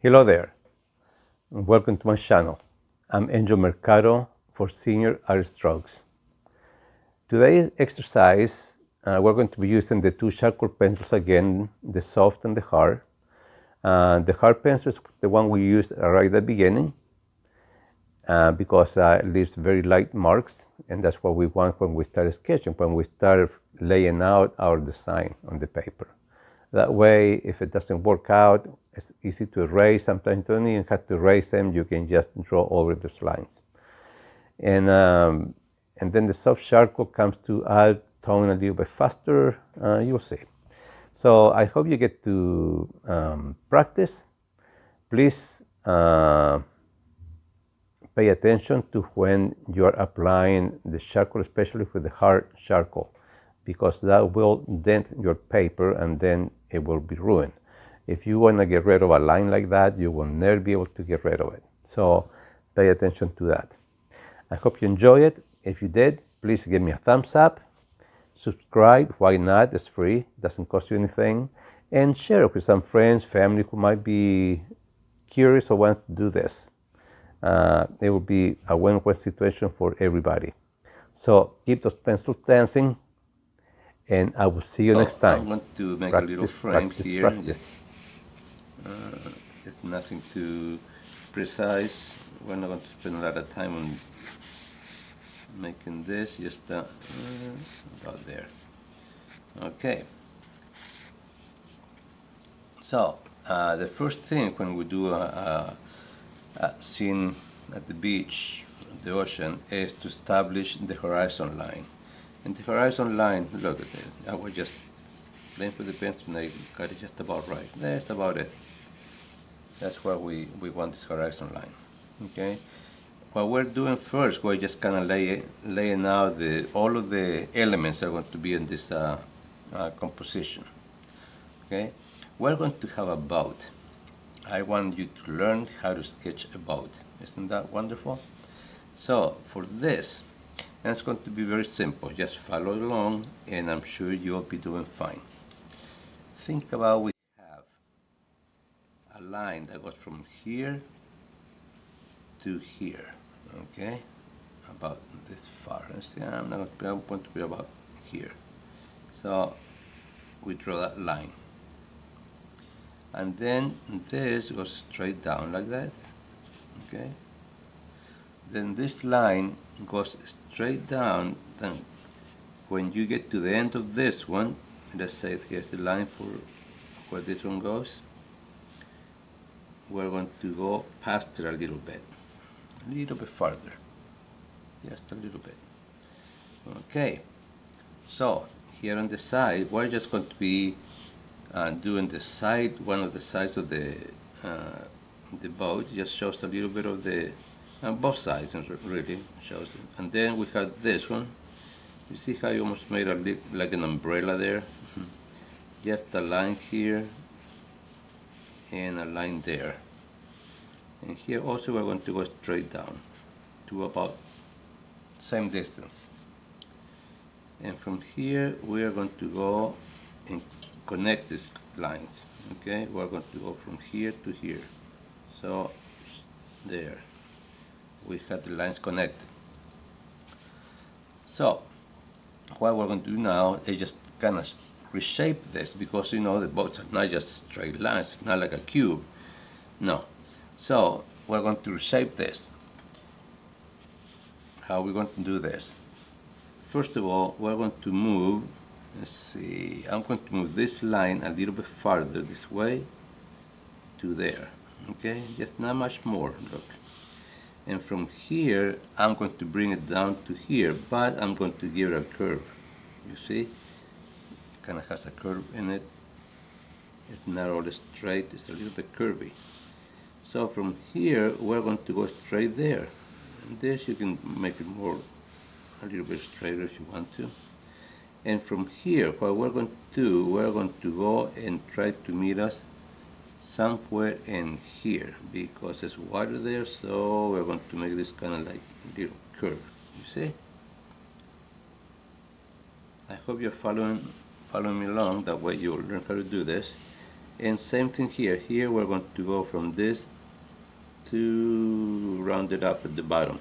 Hello there, and welcome to my channel. I'm Angel Mercado for Senior Art Strokes. Today's exercise, we're going to be using the two charcoal pencils again, the soft and the hard. The hard pencil is the one we used right at the beginning because it leaves very light marks, and that's what we want when we start sketching, when we start laying out our design on the paper. That way, if it doesn't work out, it's easy to erase. Sometimes you don't even have to erase them. You can just draw over those lines. And then the soft charcoal comes to add tone a little bit faster. You'll see. So I hope you get to practice. Please pay attention to when you are applying the charcoal, especially with the hard charcoal, because that will dent your paper and then it will be ruined. If you want to get rid of a line like that, you will never be able to get rid of it. So pay attention to that. I hope you enjoy it. If you did, please give me a thumbs up. Subscribe, why not? It's free, doesn't cost you anything. And share it with some friends, family who might be curious or want to do this. It will be a win-win situation for everybody. So keep those pencils dancing, and I will see you next time. I'm going to make a little frame here. Practice. It's nothing too precise. We're not going to spend a lot of time on making this, just about there. Okay. So the first thing when we do a scene at the beach, the ocean, is to establish the horizon line. And the horizon line, look at it. I was just playing with the pencil and I got it just about right. That's about it. That's where we want this horizon line. Okay. What we're doing first, we're just kind of laying out all of the elements that are going to be in this composition. Okay. We're going to have a boat. I want you to learn how to sketch a boat. Isn't that wonderful? So for this, and it's going to be very simple. Just follow along, and I'm sure you'll be doing fine. Think about we have a line that goes from here to here, okay? About this far. See, I'm not going to be about here. So we draw that line. And then this goes straight down like that, okay? Then this line goes straight down. Then when you get to the end of this one, let's say here's the line for where this one goes, we're going to go past it a little bit farther, just a little bit. Okay, so here on the side, we're just going to be doing the side, one of the sides of the boat. Just shows a little bit of the both sides, and really shows it. And then we have this one. You see how you almost made like an umbrella there? Just a line here and a line there. And here also we're going to go straight down to about same distance. And from here we are going to go and connect these lines. Okay, we're going to go from here to here. So there, we have the lines connected. So what we're going to do now is just kind of reshape this, because you know the boats are not just straight lines, it's not like a cube. No. So we're going to reshape this. How are we going to do this? First of all, we're going to move, let's see, I'm going to move this line a little bit farther this way to there. Okay, just not much more, look. And from here, I'm going to bring it down to here, but I'm going to give it a curve. You see? It kind of has a curve in it. It's not all straight, it's a little bit curvy. So from here, we're going to go straight there. And this you can make it more, a little bit straighter if you want to. And from here, what we're going to do, we're going to go and try to meet us somewhere in here, because there's water there, so we're going to make this kind of like a little curve, you see? I hope you're following me along, that way you'll learn how to do this. And same thing here. Here we're going to go from this to round it up at the bottom.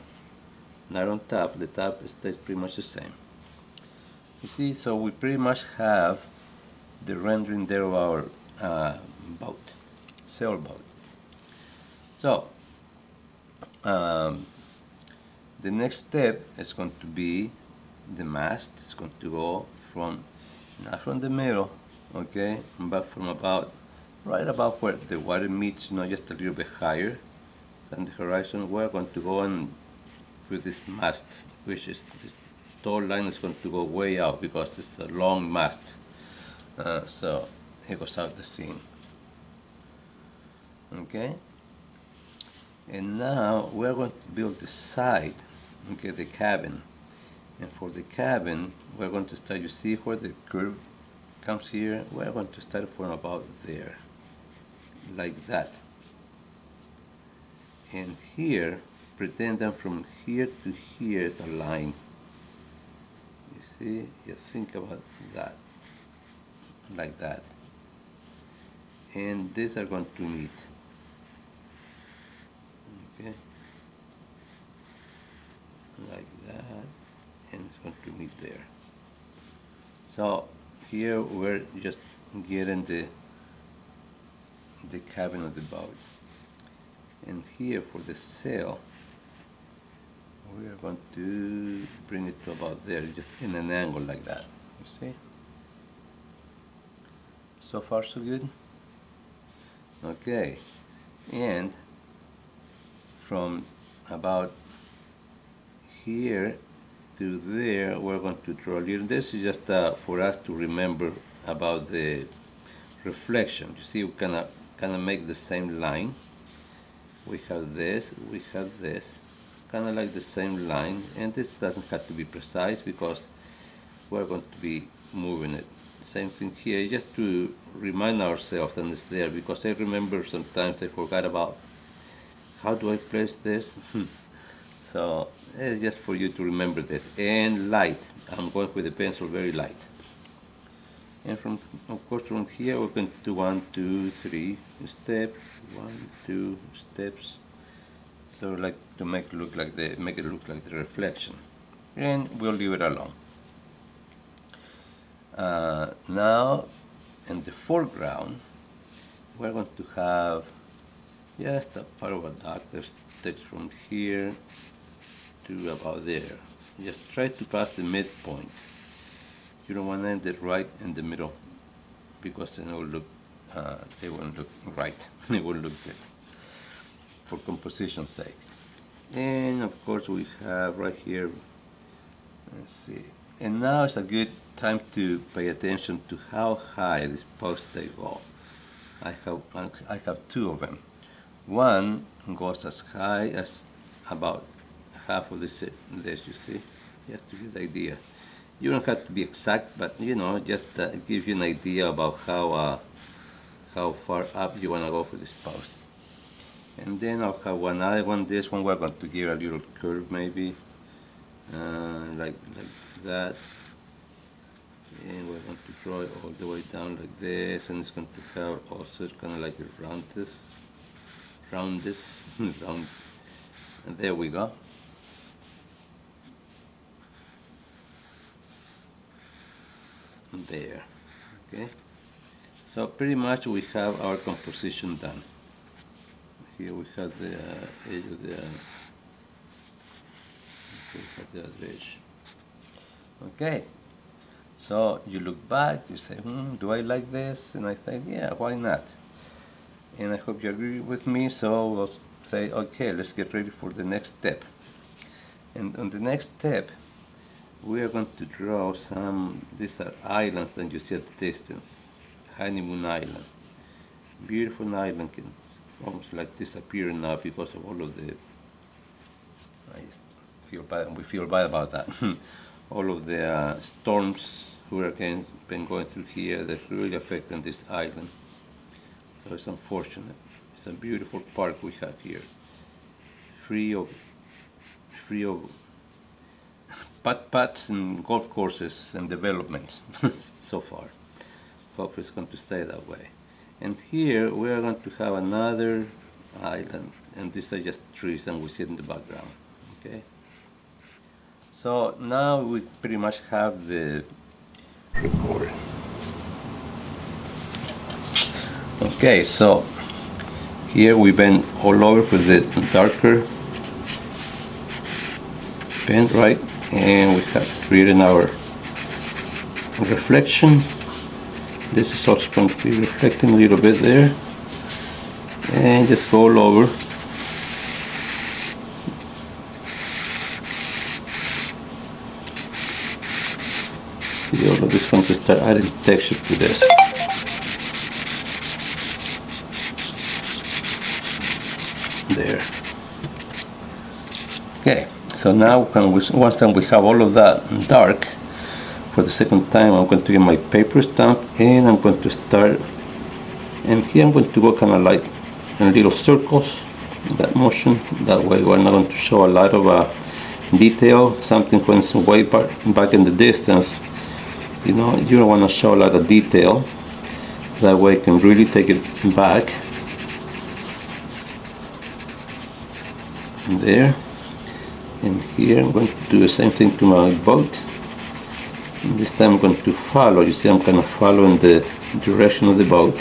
Not on top, the top stays pretty much the same. You see, so we pretty much have the rendering there of our boat, sailboat. So the next step is going to be the mast. It's going to go from, not from the middle, okay, but from about, right about where the water meets, just a little bit higher than the horizon. We're going to go and with this mast, which is this tall line is going to go way out because it's a long mast. So it goes out the scene. Okay? And now we're going to build the side, okay, the cabin. And for the cabin, we're going to start, you see where the curve comes here? We're going to start from about there, like that. And here, pretend that from here to here is a line. You see? You think about that, like that. And these are going to meet. Okay? Like that. And it's going to meet there. So here we're just getting the cabin of the boat. And here for the sail, we are going to bring it to about there, just in an angle like that. You see? So far so good? Okay. And from about here to there, we're going to draw a little. This is just for us to remember about the reflection. You see, we kind of make the same line. We have this, kind of like the same line, and this doesn't have to be precise because we're going to be moving it. Same thing here, just to remind ourselves that it's there, because I remember sometimes I forgot about how do I place this. So it's just for you to remember this. And light, I'm going with the pencil very light. And from, of course, from here we're going to do 1, 2, 3 steps, 1, 2 steps. So like to make it look like the reflection, and we'll leave it alone. Now, in the foreground, we're going to have just a part of a dot that takes from here to about there. Just try to pass the midpoint. You don't want to end it right in the middle, because then it won't look right. It won't look good for composition's sake. And of course we have right here, let's see. And now it's a good time to pay attention to how high these posts they go. I have two of them. One goes as high as about half of this, you see, just to get the idea. You don't have to be exact, but just give you an idea about how far up you want to go for this post. And then I'll have one other one. This one we're going to give a little curve, maybe, like that. And we're going to draw it all the way down like this, and it's going to have also kind of like a round, round. And there we go. There, okay. So pretty much we have our composition done. Here we have the edge of the, we have the other edge. Okay, so you look back, you say, do I like this? And I think, yeah, why not? And I hope you agree with me, so we'll say, okay, let's get ready for the next step. And on the next step, we are going to draw these are islands that you see at the distance. Honeymoon Island. Beautiful island, can almost like disappearing now because of all of the, we feel bad about that. All of the storms, hurricanes been going through here that's really affecting this island. So it's unfortunate. It's a beautiful park we have here. Free of putt-putts and golf courses and developments so far. Hope it's going to stay that way. And here we are going to have another island, and these are just trees, and we see it in the background. Okay. So now we pretty much have the record. Okay, so here we bend all over with the darker pen, right? And we have created our reflection. This is also going to be reflecting a little bit there. And just go all over. See, all of this is going to start adding texture to this. There. Okay, so now once time we have all of that dark, for the second time I'm going to get my paper stamp and I'm going to start, and here I'm going to go kind of like in little circles, that motion. That way we're not going to show a lot of detail. Something when it's way back in the distance, you know, you don't want to show a lot of detail. That way you can really take it back. There. And here I'm going to do the same thing to my boat. And this time I'm going to follow. You see, I'm kind of following the direction of the boat.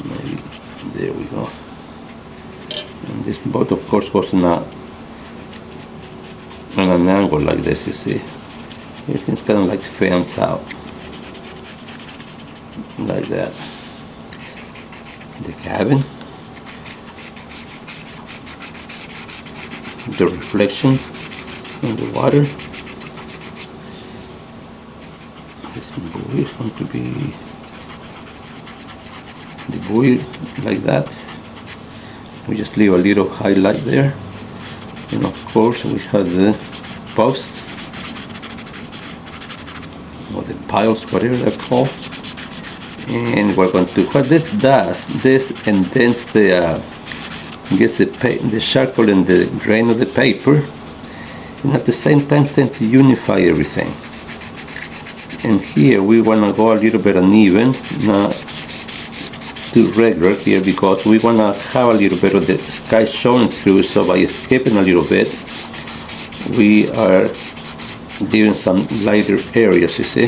Maybe there we go. And this boat, of course, goes on an angle like this. You see, everything's kind of like fans out, like that. The cabin. The reflection on the water. This buoy is going to be the buoy like that. We just leave a little highlight there, and of course we have the posts or the piles, whatever they're called. And we're going to, what this does, this indents the gets the charcoal in the grain of the paper, and at the same time tend to unify everything. And here we want to go a little bit uneven, not too regular here, because we want to have a little bit of the sky showing through. So by skipping a little bit, we are giving some lighter areas, you see,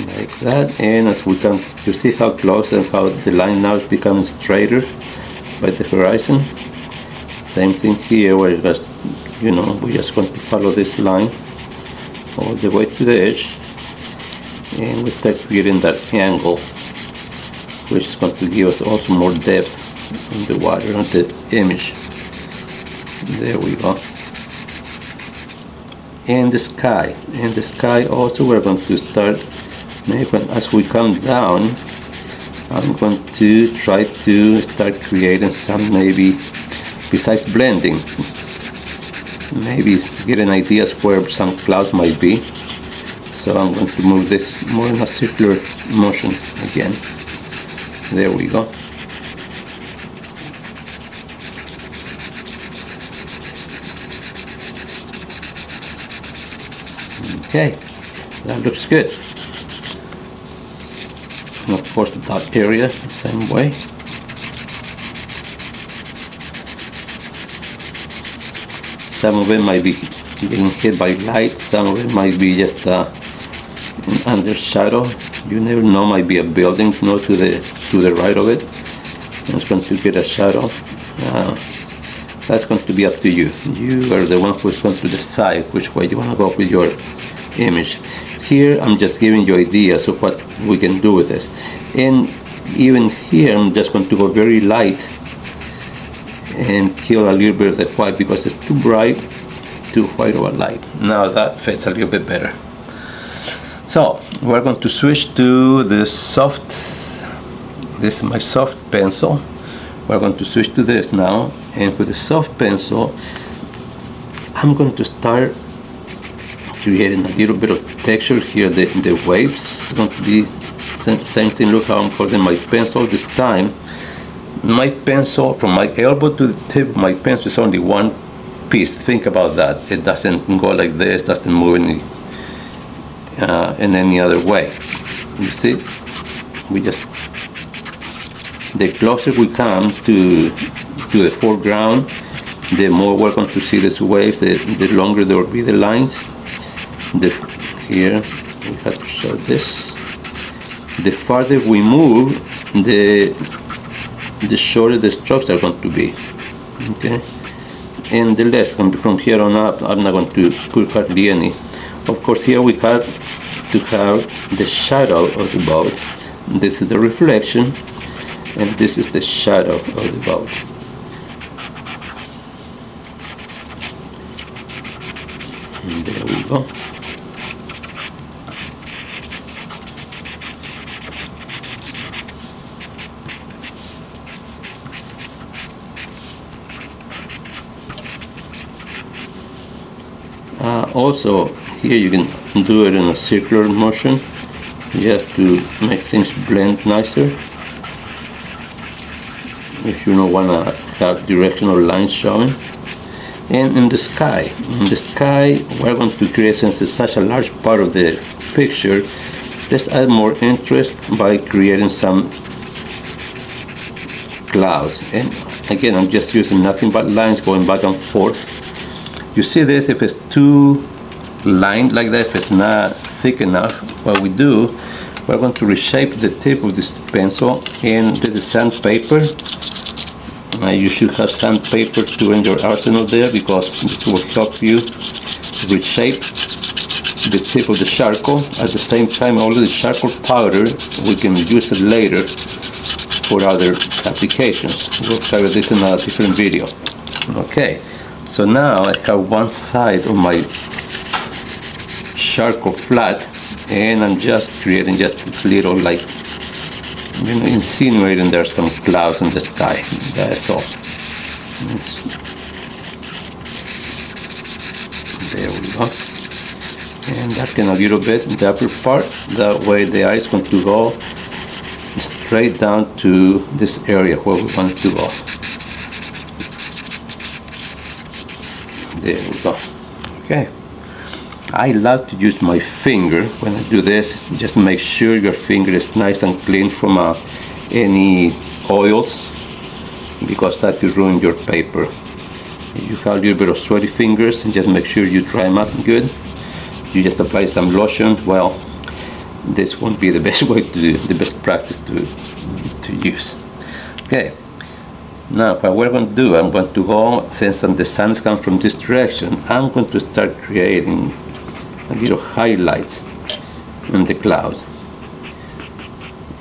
like that. And as we can, you see how close and how the line now is becoming straighter by the horizon. Same thing here, where just, you know, we're just going to follow this line all the way to the edge, and we start creating that angle, which is going to give us also more depth in the water on the image. There we go. And the sky also, we're going to start, maybe as we come down, I'm going to try to start creating some, maybe besides blending, maybe getting ideas where some clouds might be. So I'm going to move this more in a circular motion again. There we go. Okay, that looks good. And of course the dark area, the same way. Some of it might be getting hit by light, some of it might be just under shadow. You never know, might be a building, you know, to the right of it, and it's going to get a shadow. That's going to be up to you. You are the one who's going to decide which way you want to go with your image. Here I'm just giving you ideas of what we can do with this, and even here I'm just going to go very light and kill a little bit of the white because it's too bright, too white of a light. Now that fits a little bit better. So we're going to switch to the soft, this is my soft pencil. We're going to switch to this now, and with the soft pencil I'm going to start creating a little bit of texture here. The waves are going to be same thing. Look how I'm holding my pencil this time. My pencil, from my elbow to the tip of my pencil, is only one piece. Think about that. It doesn't go like this, doesn't move in any other way. You see, we just, the closer we come to the foreground, the more we're going to see these waves, the longer there will be the lines. Here we have to show this. The farther we move, the shorter the strokes are going to be. Okay, and the less going to be from here on up. I'm not going to put hardly any. Of course, here we have to have the shadow of the boat. This is the reflection, and this is the shadow of the boat. And there we go. Also, here you can do it in a circular motion. You have to make things blend nicer. If you don't want to have directional lines showing. And in the sky, we're going to create, since it's such a large part of the picture, let's add more interest by creating some clouds. And again, I'm just using nothing but lines going back and forth. You see this, if it's too lined like that, if it's not thick enough, what we do, we're going to reshape the tip of this pencil, and this is sandpaper. You should have sandpaper too in your arsenal there, because this will help you reshape the tip of the charcoal. At the same time, all of the charcoal powder, we can use it later for other applications. We'll cover this in a different video. Okay. So now I have one side of my charcoal flat, and I'm just creating just this little, like, you know, insinuating there's some clouds in the sky. That's all. There we go. And darken a little bit the upper part. That way the eye is going to go straight down to this area where we want it to go. There we go. Okay. I love to use my finger when I do this. Just make sure your finger is nice and clean from any oils, because that could ruin your paper. If you have a little bit of sweaty fingers, just make sure you dry them up good. You just apply some lotion. Well, this won't be the best way to do, the best practice to use. Okay. Now what we're going to do, I'm going to go, since the sun is coming from this direction, I'm going to start creating a little highlights in the cloud.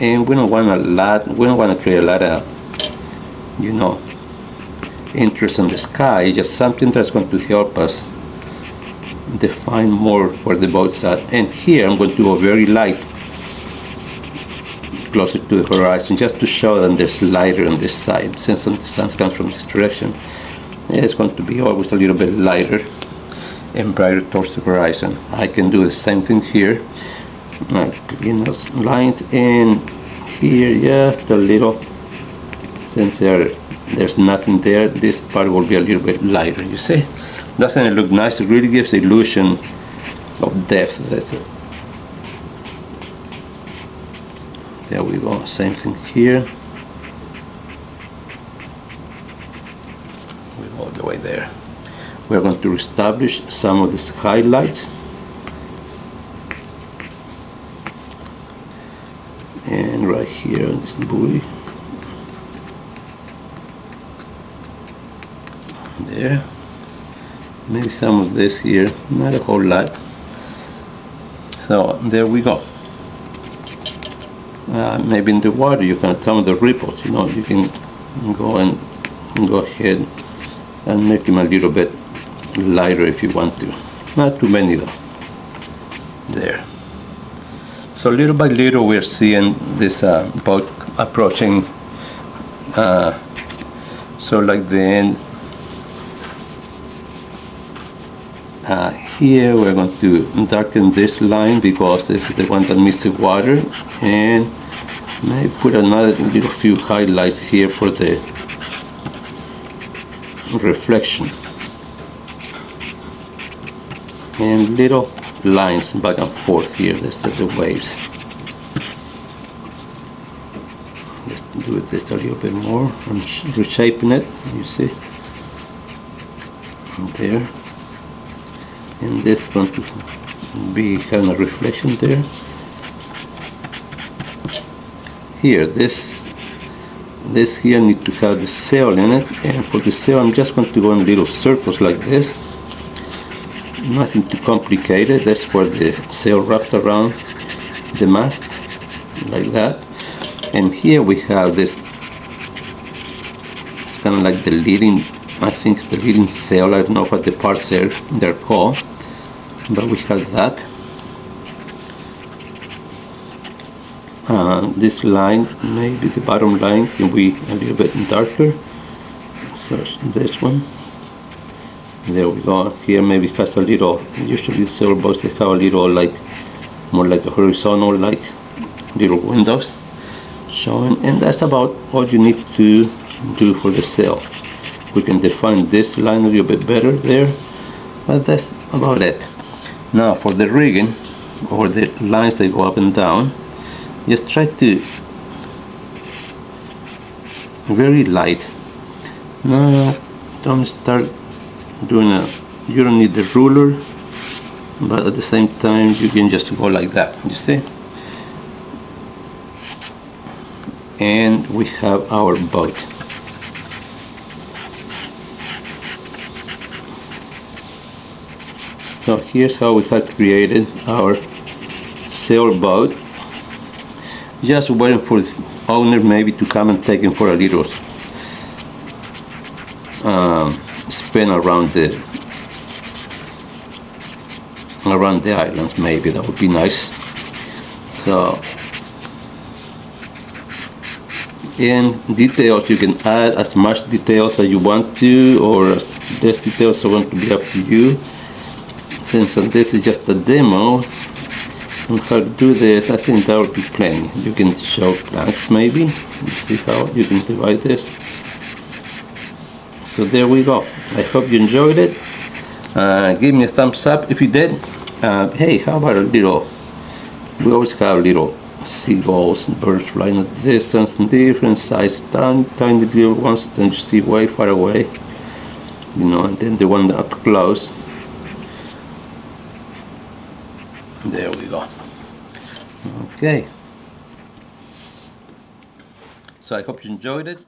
And we don't want to create a lot of, you know, interest in the sky. Just something that's going to help us define more where the boat's at. And here I'm going to go very light, closer to the horizon, just to show that there's lighter on this side. Since the sun comes from this direction, it's going to be always a little bit lighter and brighter towards the horizon. I can do the same thing here, you know, lines in here just a little. Since there's nothing there, this part will be a little bit lighter. You see, doesn't it look nice? It really gives the illusion of depth. That's it. There we go, same thing here. We go all the way there. We're going to establish some of these highlights. And right here on this buoy. There. Maybe some of this here, not a whole lot. So there we go. Maybe in the water you can some of the ripples, you know, you can go ahead and make them a little bit lighter if you want to. Not too many though. There. So little by little we're seeing this boat approaching. So like the end. Here we're going to darken this line because this is the one that meets the water, and maybe put another little few highlights here for the reflection, and little lines back and forth here. That's the waves. Let's do this a little bit more. I'm reshaping it, you see. There. And this going to be kind of reflection there. Here, this here need to have the sail in it, and for the sail I'm just going to go in little circles like this. Nothing too complicated. That's where the sail wraps around the mast, like that. And here we have this, it's kind of like the leading, I think it's the leading sail. I don't know what the parts they're called, but we have that. This line, maybe the bottom line, can be a little bit darker. So this one. There we go. Here maybe it has a little, usually sailboats they have a little like, more like a horizontal, like little windows showing. And that's about all you need to do for the sail. We can define this line a little bit better there, but that's about it. Now for the rigging, or the lines that go up and down, just try to very light. No, don't start doing you don't need the ruler, but at the same time you can just go like that, you see. And we have our boat. So here's how we had created our sailboat. Just waiting for the owner maybe to come and take him for a little spin around the islands. Maybe that would be nice. So in details you can add as much details as you want to, or as less details are going to be up to you. Since this is just a demo on how to do this, I think that would be plenty. You can show planks maybe. Let's see how you can divide this. So there we go. I hope you enjoyed it. Give me a thumbs up if you did. Hey, how about a little, we always have little seagulls and birds flying at the distance in different sizes, tiny little ones that you see way far away, you know, and then the one up close. There we go. Okay. So I hope you enjoyed it.